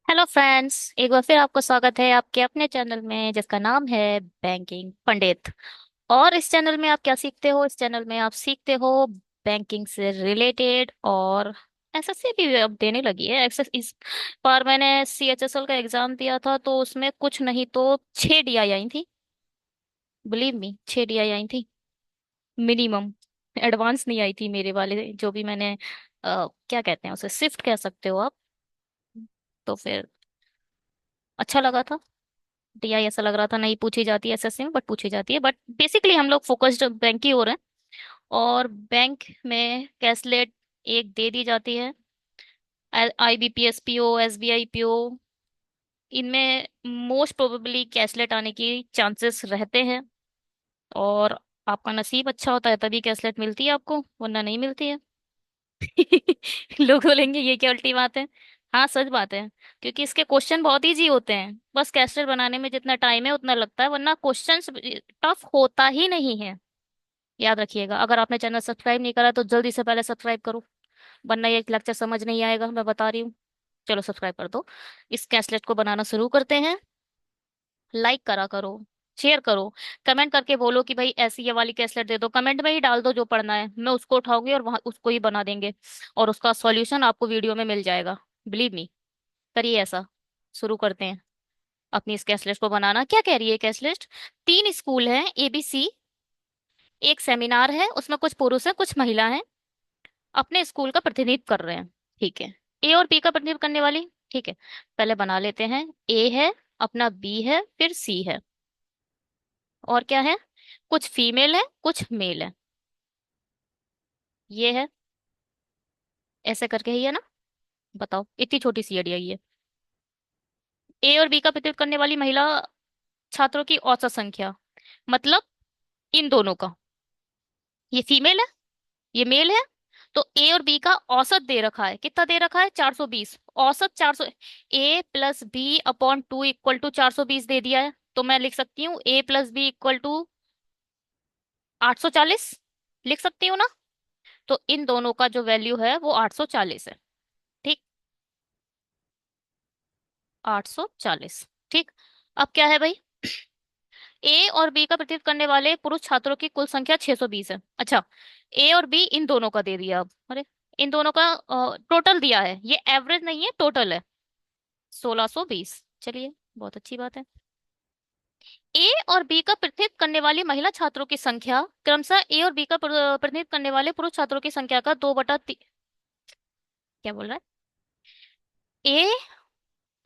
Hello friends, एक बार फिर आपको स्वागत है आपके अपने चैनल में जिसका नाम है बैंकिंग पंडित। और इस चैनल में आप क्या सीखते हो? इस चैनल में आप सीखते हो बैंकिंग से रिलेटेड। और एसएससी भी अब देने लगी है। एक्सेस इस बार मैंने सीएचएसएल का एग्जाम दिया था तो उसमें कुछ नहीं तो 6 DI आई थी। बिलीव मी, 6 DI आई थी मिनिमम। एडवांस नहीं आई थी मेरे वाले जो भी मैंने क्या कहते हैं उसे, शिफ्ट कह सकते हो आप। तो फिर अच्छा लगा था। टीआई ऐसा लग रहा था नहीं पूछी जाती है एसएससी में, बट पूछी जाती है। बट बेसिकली हम लोग फोकस्ड बैंक की ओर हैं। और बैंक में कैशलेट एक दे दी जाती है। आईबीपीएस पीओ, एसबीआई पीओ, इनमें मोस्ट प्रोबेबली कैशलेट आने की चांसेस रहते हैं। और आपका नसीब अच्छा होता है तभी कैशलेट मिलती है आपको, वरना नहीं मिलती है। लोग बोलेंगे ये क्या उल्टी बात है। हाँ, सच बात है। क्योंकि इसके क्वेश्चन बहुत इजी होते हैं, बस कैस्टर बनाने में जितना टाइम है उतना लगता है, वरना क्वेश्चन टफ होता ही नहीं है। याद रखिएगा। अगर आपने चैनल सब्सक्राइब नहीं करा तो जल्दी से पहले सब्सक्राइब करो, वरना ये लेक्चर समझ नहीं आएगा, मैं बता रही हूँ। चलो सब्सक्राइब कर दो। इस कैसलेट को बनाना शुरू करते हैं। लाइक करा करो, शेयर करो, कमेंट करके बोलो कि भाई ऐसी ये वाली कैसलेट दे दो। कमेंट में ही डाल दो जो पढ़ना है, मैं उसको उठाऊंगी और वहां उसको ही बना देंगे। और उसका सॉल्यूशन आपको वीडियो में मिल जाएगा। बिलीव मी, करिए ऐसा। शुरू करते हैं अपनी इस कैश लिस्ट को बनाना। क्या कह रही है कैश लिस्ट? 3 स्कूल हैं ABC। एक सेमिनार है, उसमें कुछ पुरुष हैं कुछ महिला हैं, अपने स्कूल का प्रतिनिधित्व कर रहे हैं। ठीक है। ए और बी का प्रतिनिधित्व करने वाली। ठीक है, पहले बना लेते हैं। ए है, अपना बी है, फिर सी है, और क्या है? कुछ फीमेल है कुछ मेल है। ये है, ऐसे करके ही है ना? बताओ, इतनी छोटी सी आइडिया ये। ए और बी का प्रतिनिधित्व करने वाली महिला छात्रों की औसत संख्या, मतलब इन दोनों का। ये फीमेल है, ये मेल है। तो ए और बी का औसत दे रखा है, कितना दे रखा है? 420। औसत 400। A+B/2 इक्वल टू 420 दे दिया है, तो मैं लिख सकती हूँ A+B इक्वल टू 840। लिख सकती हूँ ना? तो इन दोनों का जो वैल्यू है वो 840 है। ठीक, 840। ठीक। अब क्या है भाई? ए और बी का प्रतिनिधित्व करने वाले पुरुष छात्रों की कुल संख्या 620 है। अच्छा, ए और बी इन दोनों का दे दिया। अब अरे, इन दोनों का टोटल दिया है, ये एवरेज नहीं है, टोटल है 1620। चलिए, बहुत अच्छी बात है। ए और बी का प्रतिनिधित्व करने वाली महिला छात्रों की संख्या क्रमशः ए और बी का प्रतिनिधित्व करने वाले पुरुष छात्रों की संख्या का 2/3। क्या बोल रहा है? ए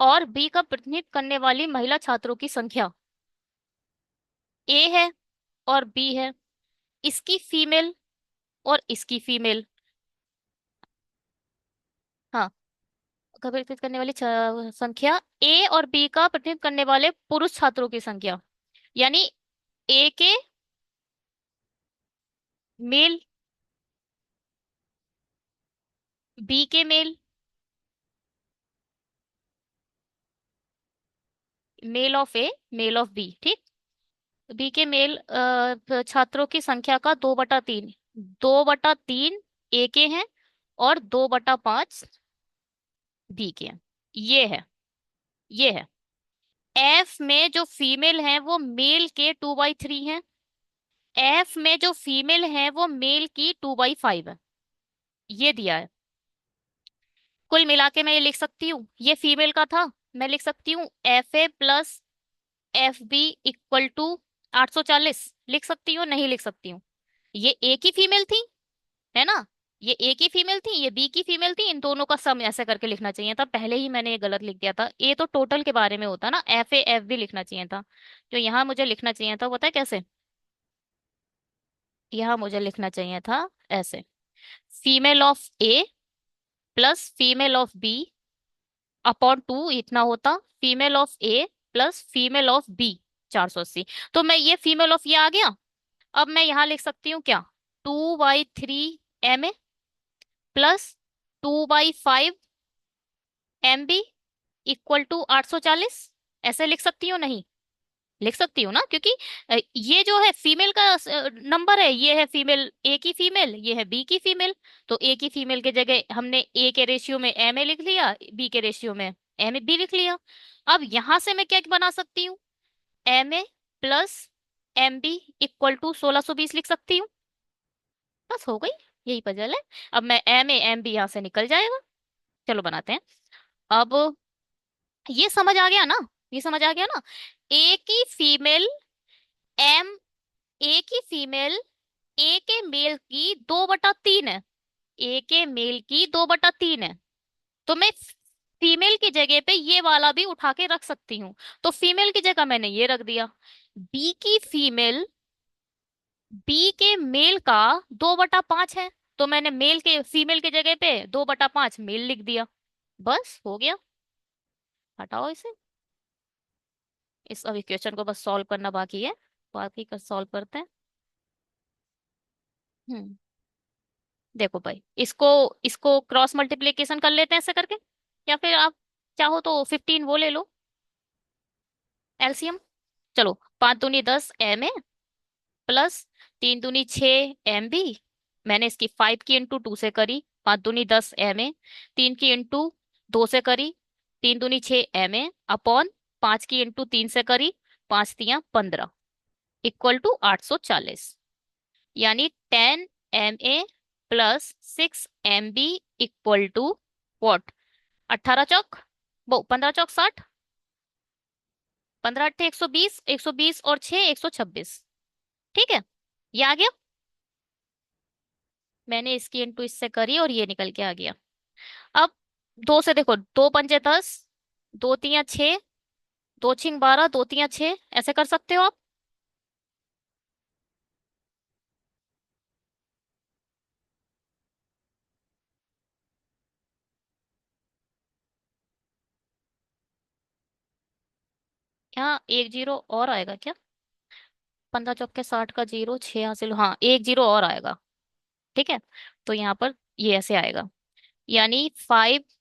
और बी का प्रतिनिधित्व करने वाली महिला छात्रों की संख्या, ए है और बी है, इसकी फीमेल और इसकी फीमेल। हाँ, का प्रतिनिधित्व करने वाली संख्या, ए और बी का प्रतिनिधित्व करने वाले पुरुष छात्रों की संख्या, यानी ए के मेल, बी के male, male of A, male of B. ठीक। बी के मेल छात्रों की संख्या का 2/3। 2/3 ए के हैं और 2/5 बी के हैं। ये है, ये है। एफ में जो फीमेल है वो मेल के 2/3 है। एफ में जो फीमेल है वो मेल की 2/5 है। ये दिया है। कुल मिला के मैं ये लिख सकती हूँ, ये फीमेल का था, मैं लिख सकती हूँ FA+FB इक्वल टू 840। लिख सकती हूँ नहीं लिख सकती हूँ? ये ए की फीमेल थी, है ना? ये ए की फीमेल थी, ये बी की फीमेल थी, इन दोनों का सम ऐसे करके लिखना चाहिए था। पहले ही मैंने ये गलत लिख दिया था। ए तो टोटल के बारे में होता ना, FA FB लिखना चाहिए था। तो यहाँ मुझे लिखना चाहिए था, पता है कैसे? यहाँ मुझे लिखना चाहिए था ऐसे, female of A plus female of B upon 2, इतना होता। Female of A plus female of B 480। तो मैं ये फीमेल ऑफ ये आ गया। अब मैं यहाँ लिख सकती हूँ क्या? 2/3 MA plus 2/5 MB equal to 840। ऐसे लिख सकती हूँ नहीं? लिख सकती हूँ ना, क्योंकि ये जो है फीमेल का नंबर है, ये है फीमेल, ए की फीमेल, ये है बी की फीमेल। तो ए की फीमेल के जगह हमने ए के रेशियो में MA लिख लिया, बी के रेशियो में एम ए बी लिख लिया। अब यहां से मैं क्या बना सकती हूँ, M A plus M B equal to 1620 लिख सकती हूँ। बस हो गई, यही पजल है। अब मैं एम ए एम बी यहां से निकल जाएगा। चलो बनाते हैं। अब ये समझ आ गया ना, ये समझ आ गया ना। एक ही फीमेल एम, एक ही फीमेल ए के मेल की 2/3 है, ए के मेल की 2/3 है। तो मैं फीमेल की जगह पे ये वाला भी उठा के रख सकती हूँ। तो फीमेल की जगह मैंने ये रख दिया। बी की फीमेल, बी के मेल का 2/5 है, तो मैंने मेल के फीमेल की जगह पे 2/5 मेल लिख दिया। बस हो गया। हटाओ इसे। इस अब इक्वेशन को बस सॉल्व करना बाकी है, बाकी का सॉल्व करते हैं। हम्म। देखो भाई, इसको इसको क्रॉस मल्टीप्लिकेशन कर लेते हैं ऐसे करके, या फिर आप चाहो तो 15 वो ले लो एलसीएम। चलो, 5 दूनी 10 एम ए प्लस 3 दूनी 6 एम बी। मैंने इसकी 5 की इंटू 2 से करी, 5 दूनी 10 एम ए। 3 की इंटू 2 से करी, 3 दूनी 6 एम ए अपॉन 5 की इंटू 3 से करी, 5 तियां 15 इक्वल टू 840। यानी 10 M A plus 6 M B equal to what, 18 चौक, वो 15 चौक 60, 15 अट्ठे 120, 120 और 6 126। ठीक है, ये आ गया। मैंने इसकी इंटू इससे करी और ये निकल के आ गया। अब 2 से देखो, 2 पंजे 10, 2 तियां 6, 2 छिंग 12, 2 तियां 6, ऐसे कर सकते हो आप। क्या एक जीरो और आएगा क्या? 15 चौके 60 का जीरो, 6 हासिल, हाँ एक जीरो और आएगा। ठीक है, तो यहाँ पर ये ऐसे आएगा। यानी 5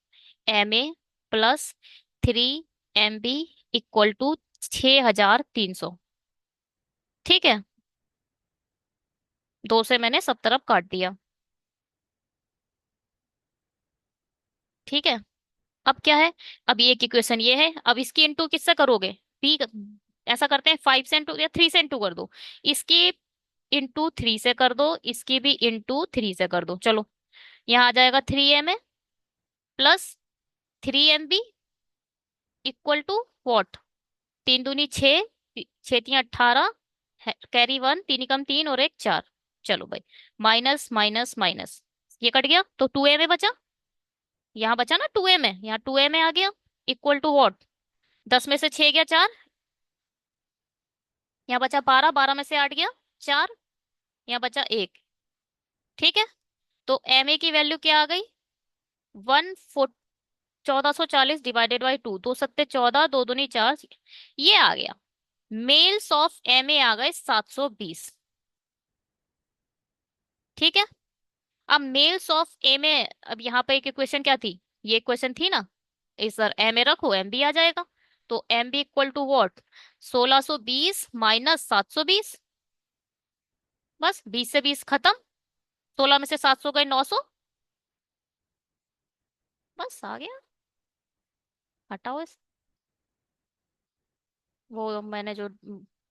M A plus 3 M B equal to 6300। ठीक है, 2 से मैंने सब तरफ काट दिया। ठीक है, अब क्या है, अब ये एक इक्वेशन ये है, अब इसकी इंटू किससे करोगे, बी। ऐसा करते हैं, 5 से इंटू या 3 से इंटू कर दो। इसकी इंटू 3 से कर दो, इसकी भी इंटू 3 से कर दो। चलो, यहाँ आ जाएगा 3 M A plus 3 M B equal to what, 3 दूनी 6, 6 तियां 18, कैरी 1, 3 एकम 3 और एक 4। चलो भाई, माइनस माइनस माइनस, ये कट गया तो 2 एम ए बचा। यहाँ बचा ना 2 एम ए, यहाँ 2 एम ए आ गया इक्वल टू वॉट, 10 में से 6 गया 4, यहाँ बचा 12, 12 में से 8 गया 4, यहाँ बचा 1। ठीक है, तो एम ए की वैल्यू क्या आ गई, 1440 डिवाइडेड बाई 2, 2 सत्ते 14, 2 दूनी 4, ये आ गया। मेल्स ऑफ एम ए आ गए 720। ठीक है, अब मेल्स ऑफ एम ए, अब यहाँ पे एक इक्वेशन क्या थी, ये इक्वेशन थी ना, इस सर एम ए रखो एम बी आ जाएगा। तो M B equal to what, 1620 minus 720। बस 20 से 20 खत्म, 16 में से 700 गए 900। बस आ गया। हटाओ इस, वो मैंने जो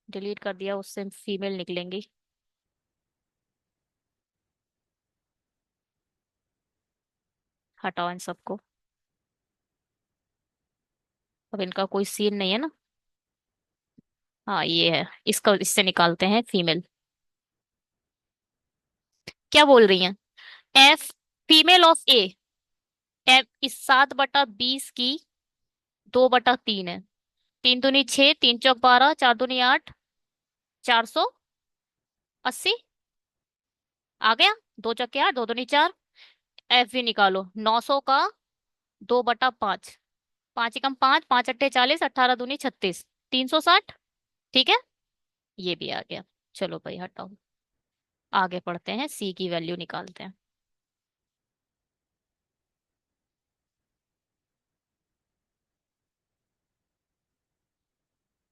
डिलीट कर दिया उससे फीमेल निकलेंगी। हटाओ इन सबको। अब इनका कोई सीन नहीं है ना। हाँ ये है, इसका इससे निकालते हैं फीमेल। क्या बोल रही हैं, F female of A, F इस 7/20 की 2/3 है। 3 दूनी 6, 3 चौक 12, 4 दूनी 8, 480। आ गया, 2 चौके 8, 2 दूनी 4। एफ भी निकालो, 900 का 2/5, 5 एकम 5, 5 अट्ठे 40, 18 दूनी 36, 360। ठीक है, ये भी आ गया। चलो भाई हटाओ, आगे पढ़ते हैं, सी की वैल्यू निकालते हैं।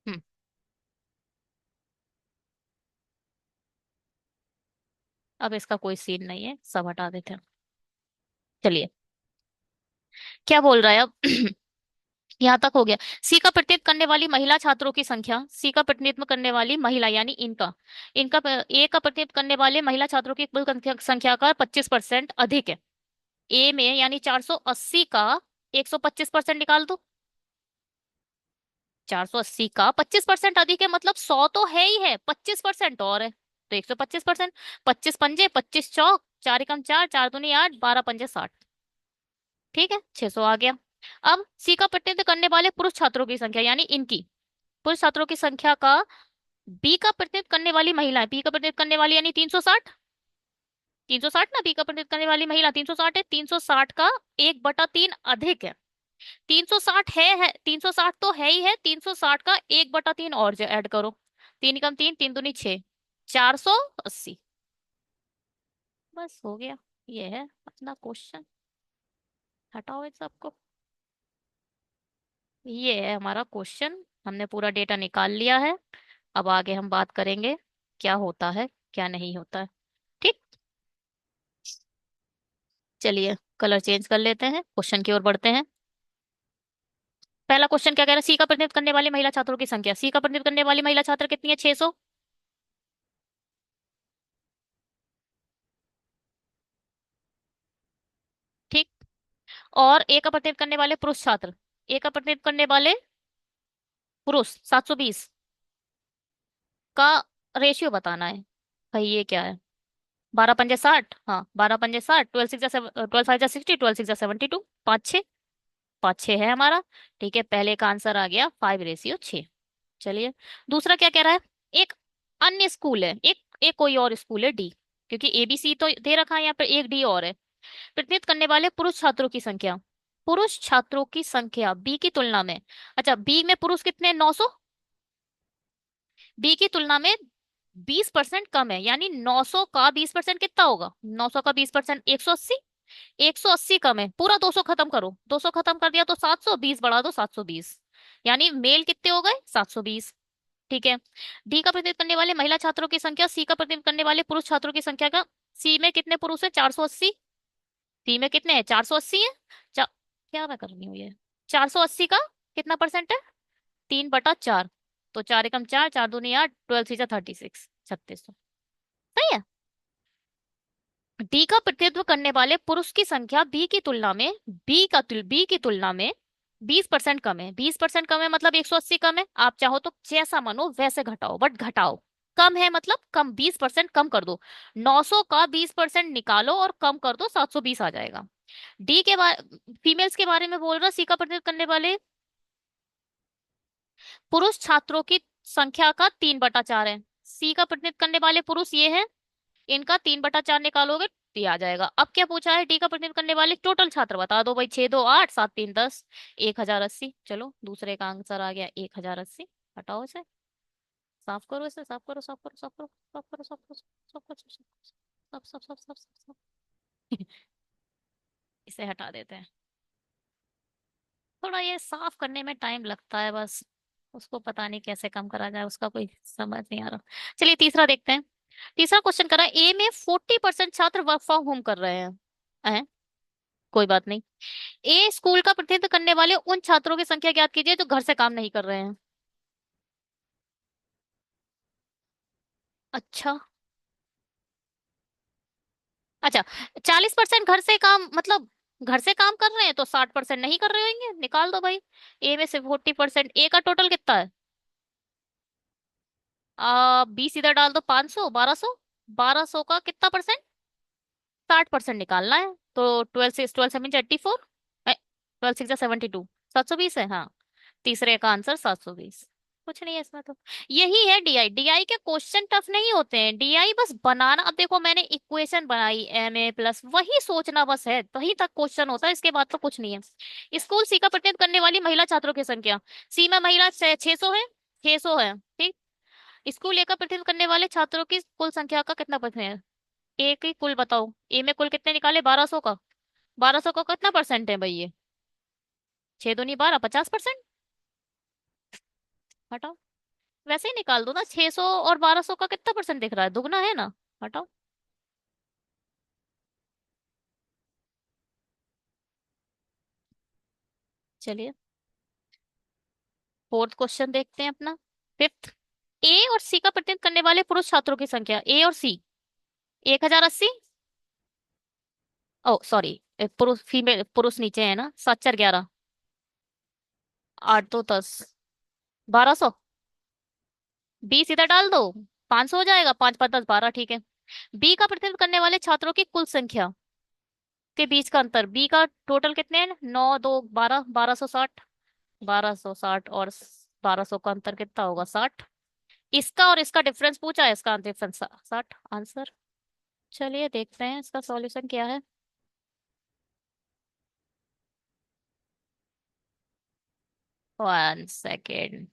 हम्म। अब इसका कोई सीन नहीं है, सब हटा देते हैं। चलिए, क्या बोल रहा है अब यहाँ तक हो गया। सी का प्रतिनिधित्व करने वाली महिला छात्रों की संख्या, सी का प्रतिनिधित्व करने वाली महिला यानी इनका, ए का प्रतिनिधित्व करने वाले महिला छात्रों की कुल संख्या का 25% अधिक है। ए में यानी 480 का 125% निकाल दो। 480 का 25% अधिक है मतलब 100 तो है ही है, 25% और है तो 125%। 25 पंजे 25 चौक, चार एकम चार, चार दूनी आठ, 12 पंजे 60। ठीक है, 600 आ गया। अब सी का प्रतिनिधित्व करने वाले पुरुष छात्रों की संख्या यानी इनकी, पुरुष छात्रों की संख्या का बी का प्रतिनिधित्व करने वाली महिला, बी का प्रतिनिधित्व करने वाली यानी 360। 360 ना, बी का प्रतिनिधित्व करने वाली महिला 360 है, 360 का 1/3 अधिक है। 360 है 360 तो है ही है, 360 का 1/3 और जो ऐड करो। तीन एकम तीन, तीन दूनी छह, 480। बस हो गया। ये है अपना क्वेश्चन। हटाओ इन सबको। ये है हमारा क्वेश्चन, हमने पूरा डेटा निकाल लिया है। अब आगे हम बात करेंगे क्या होता है क्या नहीं होता है। ठीक। चलिए कलर चेंज कर लेते हैं, क्वेश्चन की ओर बढ़ते हैं। पहला क्वेश्चन क्या कह रहा है, सी का प्रतिनिधित्व करने वाली महिला छात्रों की संख्या, सी का प्रतिनिधित्व करने वाली महिला छात्र कितनी है, 600। ठीक। और ए का प्रतिनिधित्व करने वाले पुरुष छात्र, ए का प्रतिनिधित्व करने वाले पुरुष 720 का रेशियो बताना है। भाई ये क्या है, 12 पंजे 60, हाँ 12 पंजे 60, 12 6 12 5 60, 12 6 72, 5 6, 5 6 है हमारा। ठीक है, पहले का आंसर आ गया 5:6। चलिए दूसरा क्या कह रहा है, एक अन्य स्कूल है, एक कोई और स्कूल है डी, क्योंकि एबीसी तो दे रखा है यहाँ पर, एक डी और है। प्रतिनिधित्व करने वाले पुरुष छात्रों की संख्या, पुरुष छात्रों की संख्या बी की तुलना में, अच्छा बी में पुरुष कितने 900, बी की तुलना में 20% कम है, यानी 900 का 20% कितना होगा, 900 का 20% 180, 180 कम है, पूरा 200 खत्म करो, 200 खत्म कर दिया तो 700, 20 बढ़ा दो 720, यानी मेल कितने हो गए 720। ठीक है। डी का प्रतिनिधित्व करने वाले महिला छात्रों की संख्या, सी का प्रतिनिधित्व करने वाले पुरुष छात्रों की संख्या का, सी में कितने पुरुष है 480, सी में कितने हैं 480 है। क्या मैं कर रही हूँ ये, 480 का कितना परसेंट है, 3/4, तो चार एकम चार, चार दूनी आठ, 12 3 36, 3600। सही है। डी का प्रतिनिधित्व करने वाले पुरुष की संख्या बी की तुलना में, बी की तुलना में 20% कम है, 20% कम है मतलब 180 कम है, आप चाहो तो जैसा मानो वैसे घटाओ बट घटाओ। कम है मतलब कम, 20% कम कर दो, 900 का 20% निकालो और कम कर दो 720 आ जाएगा। डी के बारे, फीमेल्स के बारे में बोल रहा, सी का प्रतिनिधित्व करने वाले पुरुष छात्रों की संख्या का 3/4 है, सी का प्रतिनिधित्व करने वाले पुरुष ये है, इनका 3/4 निकालोगे तो ये आ जाएगा। अब क्या पूछा है, डी का प्रतिनिधित्व करने वाले टोटल छात्र बता दो भाई, 6 2 8 7 3 10, 1080। चलो दूसरे का आंसर आ गया 1080। हटाओ इसे, साफ करो इसे, साफ करो साफ करो साफ करो साफ करो साफ करो साफ करो साफ साफ साफ साफ साफ साफ। इसे हटा देते हैं। थोड़ा ये साफ करने में टाइम लगता है बस, उसको पता नहीं कैसे कम करा जाए, उसका कोई समझ नहीं आ रहा। चलिए तीसरा देखते हैं। तीसरा क्वेश्चन करा, ए में 40% छात्र वर्क फ्रॉम होम कर रहे हैं। कोई बात नहीं। ए स्कूल का प्रतिनिधित्व करने वाले उन छात्रों की संख्या ज्ञात कीजिए जो घर से काम नहीं कर रहे हैं। अच्छा। अच्छा, 40% घर से काम मतलब घर से काम कर रहे हैं तो 60% नहीं कर रहे होंगे, निकाल दो भाई। ए में से 40%, ए का टोटल कितना है, 20 इधर डाल दो, 500, 1200, 1200 का कितना परसेंट, 60% निकालना है। तो 12 6 12 7 84, 12 6 72, 720 है हाँ। तीसरे का आंसर 720। कुछ नहीं है इसमें तो। यही है डीआई, डीआई के क्वेश्चन टफ नहीं होते हैं, डीआई बस बनाना, अब देखो मैंने इक्वेशन बनाई ma+, वही सोचना बस है, वही तक क्वेश्चन होता है, इसके बाद तो कुछ नहीं है। स्कूल सी का प्रतिनिधित्व करने वाली महिला छात्रों की संख्या, सी में महिला 600 है, 600 है ठीक। स्कूल ए का प्रतिनिधित्व करने वाले छात्रों की कुल संख्या का कितना परसेंट है, ए की कुल बताओ, ए में कुल कितने निकाले 1200 का, 1200 का कितना परसेंट है भाई ये, 6 दूनी 12, 50%। हटाओ, वैसे ही निकाल दो ना, 600 और 1200 का कितना परसेंट दिख रहा है, दुगना है ना। हटाओ। चलिए फोर्थ क्वेश्चन देखते हैं अपना। फिफ्थ, ए और सी का प्रतिनिधित्व करने वाले पुरुष छात्रों की संख्या, ए और सी। 1080। ओ सॉरी, पुरुष फीमेल पुरुष नीचे है ना, 7 4 11। 8 2 10। 1200। 20 इधर डाल दो। 500 हो जाएगा, 5 5 10 12, ठीक है। बी का प्रतिनिधित्व करने वाले छात्रों की कुल संख्या के बीच का अंतर, बी का टोटल कितने हैं, 9 2 12, 1260। 1260 और 1200 का अंतर कितना होगा, 60। इसका और इसका डिफरेंस पूछा है, इसका डिफरेंस 60 आंसर। चलिए देखते हैं इसका सॉल्यूशन क्या है। 1 सेकेंड।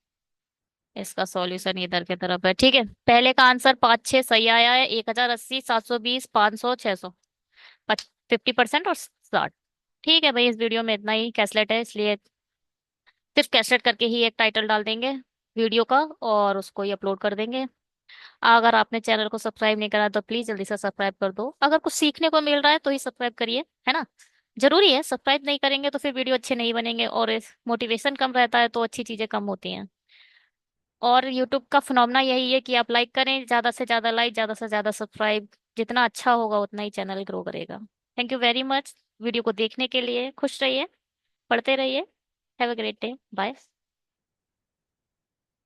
इसका सॉल्यूशन इधर की तरफ है, ठीक है। पहले का आंसर 5 6 सही आया है, 1080 720 500 600। 50% और 60। ठीक है भाई, इस वीडियो में इतना ही, कैसलेट है इसलिए सिर्फ कैसलेट करके ही एक टाइटल डाल देंगे वीडियो का, और उसको ही अपलोड कर देंगे। अगर आपने चैनल को सब्सक्राइब नहीं करा तो प्लीज जल्दी से सब्सक्राइब कर दो, अगर कुछ सीखने को मिल रहा है तो ही सब्सक्राइब करिए, है ना। जरूरी है, सब्सक्राइब नहीं करेंगे तो फिर वीडियो अच्छे नहीं बनेंगे, और मोटिवेशन कम रहता है तो अच्छी चीजें कम होती हैं। और यूट्यूब का फिनोमेना यही है कि आप लाइक करें, ज्यादा से ज्यादा लाइक, ज्यादा से ज्यादा सब्सक्राइब, जितना अच्छा होगा उतना ही चैनल ग्रो करेगा। Thank you very much video को देखने के लिए, खुश रहिए, पढ़ते रहिए। Have a great day, bye.